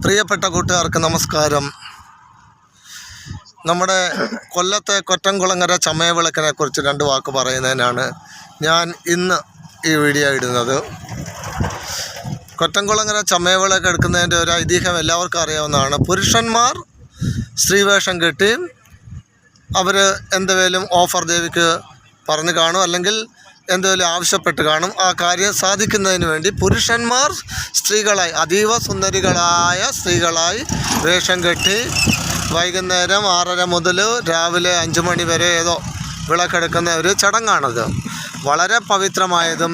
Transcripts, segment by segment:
പ്രിയപ്പെട്ട കൂട്ടുകാർക്ക് നമസ്കാരം. നമ്മുടെ കൊല്ലത്തെ കൊറ്റംകുളങ്ങര ചമയവിളക്കിനെ കുറിച്ച് രണ്ട് വാക്ക് പറയുന്നതിനാണ് ഞാൻ ഇന്ന് ഈ വീഡിയോ ഇടുന്നത്. കൊറ്റംകുളങ്ങര ചമയവിളക്ക് എടുക്കുന്നതിൻ്റെ ഒരു ഐതിഹ്യം എല്ലാവർക്കും അറിയാവുന്നതാണ്. പുരുഷന്മാർ സ്ത്രീവേഷം കെട്ടി അവർ എന്തെങ്കിലും ഓഫർ ദേവിക്ക് പറഞ്ഞു കാണും, അല്ലെങ്കിൽ എന്തെങ്കിലും ആവശ്യപ്പെട്ട് കാണും. ആ കാര്യം സാധിക്കുന്നതിന് വേണ്ടി പുരുഷന്മാർ സ്ത്രീകളായി, അതീവ സുന്ദരികളായ സ്ത്രീകളായി വേഷം കെട്ടി വൈകുന്നേരം 6:30 മുതൽ രാവിലെ 5 മണി വരെ ഏതോ വിളക്കെടുക്കുന്ന ഒരു ചടങ്ങാണത്. വളരെ പവിത്രമായതും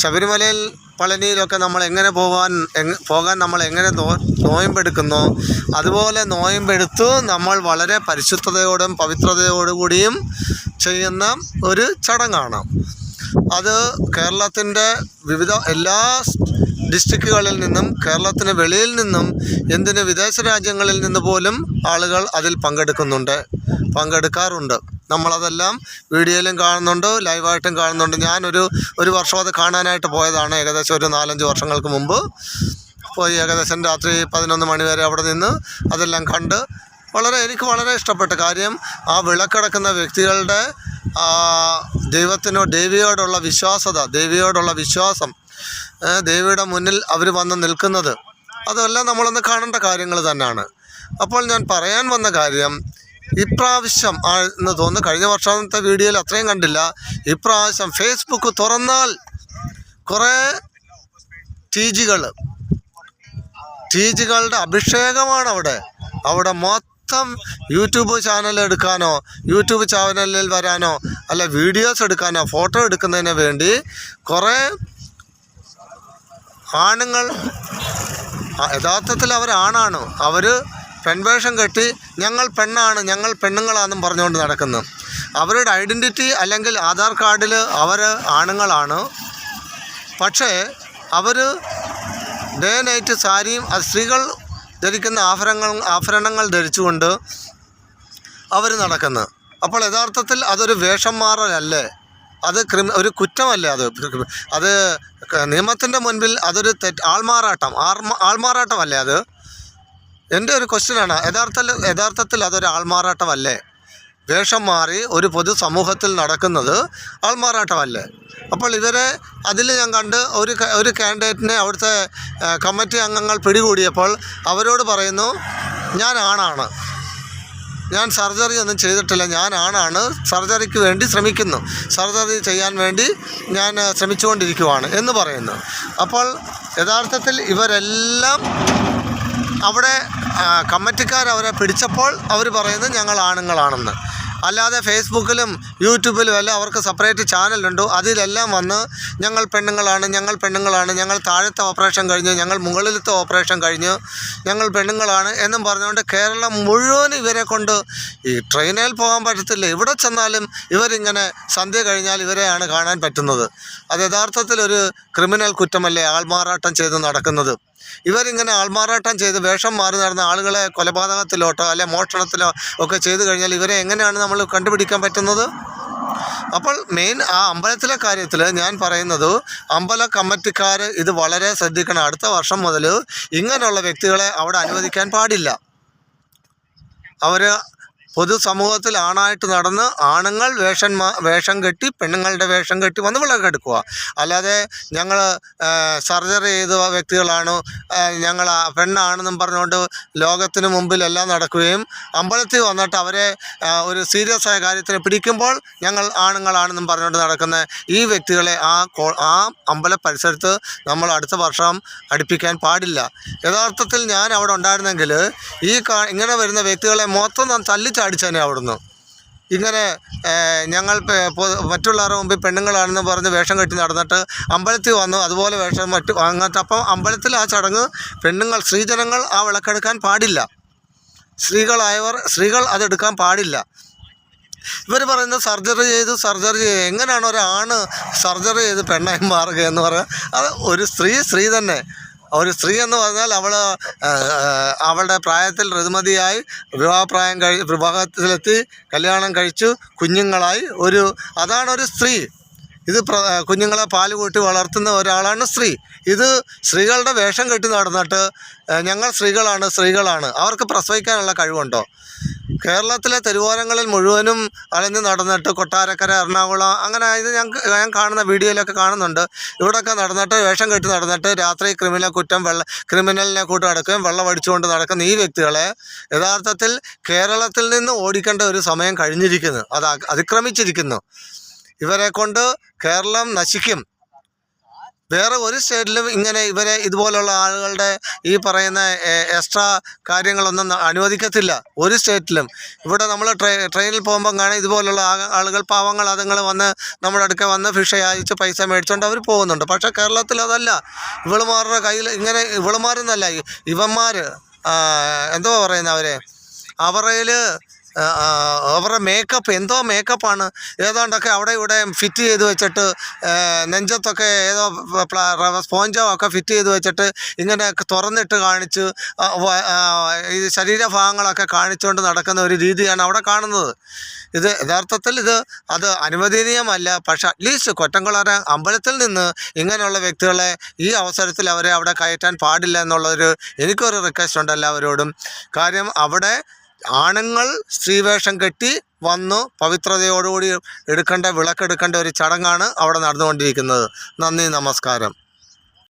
ശബരിമലയിൽ പളനിയിലൊക്കെ നമ്മൾ എങ്ങനെ പോകാൻ നമ്മൾ എങ്ങനെ നോയമ്പെടുക്കുന്നു, അതുപോലെ നോയമ്പെടുത്തു നമ്മൾ വളരെ പരിശുദ്ധതയോടും പവിത്രതയോടുകൂടിയും ചെയ്യുന്ന ഒരു ചടങ്ങാണ്. അത് കേരളത്തിൻ്റെ വിവിധ ഡിസ്ട്രിക്റ്റുകളിൽ നിന്നും കേരളത്തിന് വെളിയിൽ നിന്നും വിദേശ രാജ്യങ്ങളിൽ നിന്ന് പോലും ആളുകൾ അതിൽ പങ്കെടുക്കാറുണ്ട്. നമ്മളതെല്ലാം വീഡിയോയിലും കാണുന്നുണ്ട്, ലൈവായിട്ടും കാണുന്നുണ്ട്. ഞാനൊരു വർഷം അത് കാണാനായിട്ട് പോയതാണ്. ഏകദേശം ഒരു 4-5 വർഷങ്ങൾക്ക് മുമ്പ് പോയി ഏകദേശം രാത്രി 11 മണി വരെ അവിടെ നിന്ന് അതെല്ലാം കണ്ട് എനിക്ക് വളരെ ഇഷ്ടപ്പെട്ട കാര്യം, ആ വിളക്കെടുക്കുന്ന വ്യക്തികളുടെ ദേവിയോടുള്ള വിശ്വാസം, ദേവിയുടെ മുന്നിൽ അവർ വന്ന് നിൽക്കുന്നത്, അതെല്ലാം നമ്മളൊന്ന് കാണേണ്ട കാര്യങ്ങൾ തന്നെയാണ്. അപ്പോൾ ഞാൻ പറയാൻ വന്ന കാര്യം, ഇപ്രാവശ്യം എന്ന് തോന്നുന്നു, കഴിഞ്ഞ വർഷത്തെ വീഡിയോയിൽ അത്രയും കണ്ടില്ല. ഇപ്രാവശ്യം ഫേസ്ബുക്ക് തുറന്നാൽ കുറേ ടീജികളുടെ അഭിഷേകമാണ് അവിടെ മൊത്തം യൂട്യൂബ് ചാനൽ എടുക്കാനോ, യൂട്യൂബ് ചാനലിൽ വരാനോ, അല്ല വീഡിയോസ് എടുക്കാനോ, ഫോട്ടോ എടുക്കുന്നതിന് വേണ്ടി കുറേ ആണുങ്ങൾ, യഥാർത്ഥത്തിൽ അവരാണാണ്, അവർ പെൺവേഷം കെട്ടി ഞങ്ങൾ പെണ്ണുങ്ങളാണെന്നും പറഞ്ഞുകൊണ്ട് നടക്കുന്നു. അവരുടെ ഐഡൻറ്റിറ്റി അല്ലെങ്കിൽ ആധാർ കാർഡിൽ അവർ ആണുങ്ങളാണ്. പക്ഷേ അവർ ഡേ നൈറ്റ് സാരിയും സ്ത്രീകൾ ധരിക്കുന്ന ആഭരണങ്ങൾ ധരിച്ചുകൊണ്ട് അവർ നടക്കുന്നു. അപ്പോൾ യഥാർത്ഥത്തിൽ അതൊരു വേഷം മാറലല്ലേ, അത് ഒരു കുറ്റമല്ലേ, അത് നിയമത്തിൻ്റെ മുൻപിൽ അതൊരു ആൾമാറാട്ടമല്ലേ അത്? എൻ്റെ ഒരു ക്വസ്റ്റ്യനാണ്, യഥാർത്ഥത്തിൽ അതൊരു ആൾമാറാട്ടമല്ലേ? വേഷം മാറി ഒരു പൊതുസമൂഹത്തിൽ നടക്കുന്നത് ആൾമാറാട്ടമല്ലേ? അപ്പോൾ അതിൽ ഞാൻ കണ്ട് ഒരു കാൻഡിഡേറ്റിനെ അവിടുത്തെ കമ്മിറ്റി അംഗങ്ങൾ പിടികൂടിയപ്പോൾ അവരോട് പറയുന്നു, ഞാൻ ആണാണ്, ഞാൻ സർജറി ഒന്നും ചെയ്തിട്ടില്ല, ഞാൻ ആണാണ്, സർജറിക്ക് വേണ്ടി ശ്രമിക്കുന്നു, സർജറി ചെയ്യാൻ വേണ്ടി ഞാൻ ശ്രമിച്ചുകൊണ്ടിരിക്കുവാണ് എന്ന് പറയുന്നു. അപ്പോൾ യഥാർത്ഥത്തിൽ ഇവരെല്ലാം അവിടെ കമ്മിറ്റിക്കാരവരെ പിടിച്ചപ്പോൾ അവർ പറയുന്നത് ഞങ്ങൾ ആണുങ്ങളാണെന്ന്. അല്ലാതെ ഫേസ്ബുക്കിലും യൂട്യൂബിലും എല്ലാം അവർക്ക് സെപ്പറേറ്റ് ചാനലുണ്ട്. അതിലെല്ലാം വന്ന് ഞങ്ങൾ പെണ്ണുങ്ങളാണ്, ഞങ്ങൾ താഴത്തെ ഓപ്പറേഷൻ കഴിഞ്ഞു, ഞങ്ങൾ മുകളിലത്തെ ഓപ്പറേഷൻ കഴിഞ്ഞു, ഞങ്ങൾ പെണ്ണുങ്ങളാണ് എന്നും പറഞ്ഞുകൊണ്ട് കേരളം മുഴുവൻ ഇവരെ കൊണ്ട്, ഈ ട്രെയിനിൽ പോകാൻ പറ്റത്തില്ല, ഇവിടെ ചെന്നാലും ഇവരിങ്ങനെ സന്ധ്യ കഴിഞ്ഞാൽ ഇവരെയാണ് കാണാൻ പറ്റുന്നത്. അത് യഥാർത്ഥത്തിൽ ഒരു ക്രിമിനൽ കുറ്റമല്ലേ ആൾമാറാട്ടം ചെയ്ത് നടക്കുന്നത്? ഇവരിങ്ങനെ ആൾമാറാട്ടം ചെയ്ത് വേഷം മാറി നടന്ന ആളുകളെ കൊലപാതകത്തിലോട്ടോ അല്ലെ മോഷണത്തിലോ ഒക്കെ ചെയ്തു കഴിഞ്ഞാൽ ഇവരെ എങ്ങനെയാണ് നമ്മൾ കണ്ടുപിടിക്കാൻ പറ്റുന്നത്? അപ്പോൾ മെയിൻ ആ അമ്പലത്തിലെ കാര്യത്തിൽ ഞാൻ പറയുന്നത്, അമ്പല കമ്മിറ്റിക്കാർ ഇത് വളരെ ശ്രദ്ധിക്കണം. അടുത്ത വർഷം മുതൽ ഇങ്ങനെയുള്ള വ്യക്തികളെ അവിടെ അനുവദിക്കാൻ പാടില്ല. അവർ പൊതുസമൂഹത്തിൽ ആണായിട്ട് നടന്ന് ആണുങ്ങൾ വേഷം കെട്ടി പെണ്ണുങ്ങളുടെ വേഷം കെട്ടി വന്ന് വിളക്കെടുക്കുക. അല്ലാതെ ഞങ്ങൾ സർജറി ചെയ്ത വ്യക്തികളാണ്, ഞങ്ങൾ പെണ്ണാണെന്നും പറഞ്ഞുകൊണ്ട് ലോകത്തിന് മുമ്പിലെല്ലാം നടക്കുകയും അമ്പലത്തിൽ വന്നിട്ട് അവരെ ഒരു സീരിയസ് ആയ കാര്യത്തിന് പിടിക്കുമ്പോൾ ഞങ്ങൾ ആണുങ്ങളാണെന്നും പറഞ്ഞുകൊണ്ട് നടക്കുന്ന ഈ വ്യക്തികളെ ആ അമ്പല പരിസരത്ത് നമ്മൾ അടുത്ത വർഷം അടുപ്പിക്കാൻ പാടില്ല. യഥാർത്ഥത്തിൽ ഞാൻ അവിടെ ഉണ്ടായിരുന്നെങ്കിൽ ഇങ്ങനെ വരുന്ന വ്യക്തികളെ മൊത്തം തല്ലിച്ചാടിച്ചേനെ അവിടുന്ന്. ഇങ്ങനെ ഞങ്ങൾ മറ്റുള്ളവരുടെ മുമ്പിൽ പെണ്ണുങ്ങളാണെന്ന് പറഞ്ഞ് വേഷം കെട്ടി നടന്നിട്ട് അമ്പലത്തിൽ വന്നു, അതുപോലെ വേഷം അങ്ങനത്തെ. അപ്പം അമ്പലത്തിൽ ആ ചടങ്ങ് സ്ത്രീജനങ്ങൾ ആ വിളക്കെടുക്കാൻ പാടില്ല. സ്ത്രീകൾ അതെടുക്കാൻ പാടില്ല. ഇവർ പറയുന്നത് സർജറി എങ്ങനെയാണ് ഒരാണ് സർജറി ചെയ്ത് പെണ്ണായി മാറുക എന്ന് പറയുക? അത് ഒരു സ്ത്രീ തന്നെ. ഒരു സ്ത്രീ എന്ന് പറഞ്ഞാൽ അവളുടെ പ്രായത്തിൽ ഋതുമതിയായി വിവാഹത്തിലെത്തി കല്യാണം കഴിച്ചു കുഞ്ഞുങ്ങളായി അതാണ് ഒരു സ്ത്രീ. ഇത് കുഞ്ഞുങ്ങളെ പാല് കൂട്ടി വളർത്തുന്ന ഒരാളാണ് സ്ത്രീ. ഇത് സ്ത്രീകളുടെ വേഷം കെട്ടി നടന്നിട്ട് ഞങ്ങൾ സ്ത്രീകളാണ് അവർക്ക് പ്രസവിക്കാനുള്ള കഴിവുണ്ടോ? കേരളത്തിലെ തെരുവോരങ്ങളിൽ മുഴുവനും അലഞ്ഞു നടന്നിട്ട് കൊട്ടാരക്കര, എറണാകുളം, അങ്ങനെ ഇത് ഞാൻ കാണുന്ന വീഡിയോയിലൊക്കെ കാണുന്നുണ്ട്. ഇവിടെയൊക്കെ നടന്നിട്ട് വേഷം കെട്ടി നടന്നിട്ട് രാത്രി ക്രിമിനലിനെ കൂട്ടി നടക്കുകയും വെള്ളം അടിച്ചുകൊണ്ട് നടക്കുന്ന ഈ വ്യക്തികളെ യഥാർത്ഥത്തിൽ കേരളത്തിൽ നിന്ന് ഓടിക്കേണ്ട ഒരു സമയം കഴിഞ്ഞിരിക്കുന്നു. അത് അതിക്രമിച്ചിരിക്കുന്നു. ഇവരെ കൊണ്ട് കേരളം നശിക്കും. വേറെ ഒരു സ്റ്റേറ്റിലും ഇങ്ങനെ ഇതുപോലുള്ള ആളുകളുടെ ഈ പറയുന്ന എക്സ്ട്രാ കാര്യങ്ങളൊന്നും അനുവദിക്കത്തില്ല, ഒരു സ്റ്റേറ്റിലും. ഇവിടെ നമ്മൾ ട്രെയിനിൽ പോകുമ്പം കാണാൻ ഇതുപോലുള്ള ആളുകൾ, പാവങ്ങൾ, അതുങ്ങൾ വന്ന് നമ്മുടെ അടുക്ക വന്ന് ഫിഷ് അയച്ച് പൈസ മേടിച്ചുകൊണ്ട് അവർ പോകുന്നുണ്ട്. പക്ഷേ കേരളത്തിൽ അതല്ല. ഇവളുമാരുടെ കയ്യിൽ ഇങ്ങനെ, ഇവളുമാരെന്നല്ല, ഇവന്മാർ എന്തോ പറയുന്ന അവരുടെ മേക്കപ്പ് എന്തോ മേക്കപ്പാണ്. ഏതാണ്ടൊക്കെ അവിടെ ഇവിടെ ഫിറ്റ് ചെയ്ത് വെച്ചിട്ട് നെഞ്ചത്തൊക്കെ ഏതോ സ്പോഞ്ചോ ഒക്കെ ഫിറ്റ് ചെയ്ത് വെച്ചിട്ട് ഇങ്ങനെ തുറന്നിട്ട് കാണിച്ച് ഈ ശരീരഭാഗങ്ങളൊക്കെ കാണിച്ചുകൊണ്ട് നടക്കുന്ന ഒരു രീതിയാണ് അവിടെ കാണുന്നത്. ഇത് യഥാർത്ഥത്തിൽ അത് അനുവദനീയമല്ല. പക്ഷേ അറ്റ്ലീസ്റ്റ് കൊറ്റംകുളങ്ങര അമ്പലത്തിൽ നിന്ന് ഇങ്ങനെയുള്ള വ്യക്തികളെ ഈ അവസരത്തിൽ അവരെ അവിടെ കയറ്റാൻ പാടില്ല എന്നുള്ളൊരു എനിക്കൊരു റിക്വസ്റ്റ് ഉണ്ട് എല്ലാവരോടും. കാര്യം അവിടെ ആണുങ്ങൾ സ്ത്രീവേഷം കെട്ടി വന്നു പവിത്രതയോടുകൂടി വിളക്കെടുക്കേണ്ട ഒരു ചടങ്ങാണ് അവിടെ നടന്നുകൊണ്ടിരിക്കുന്നത്. നന്ദി, നമസ്കാരം.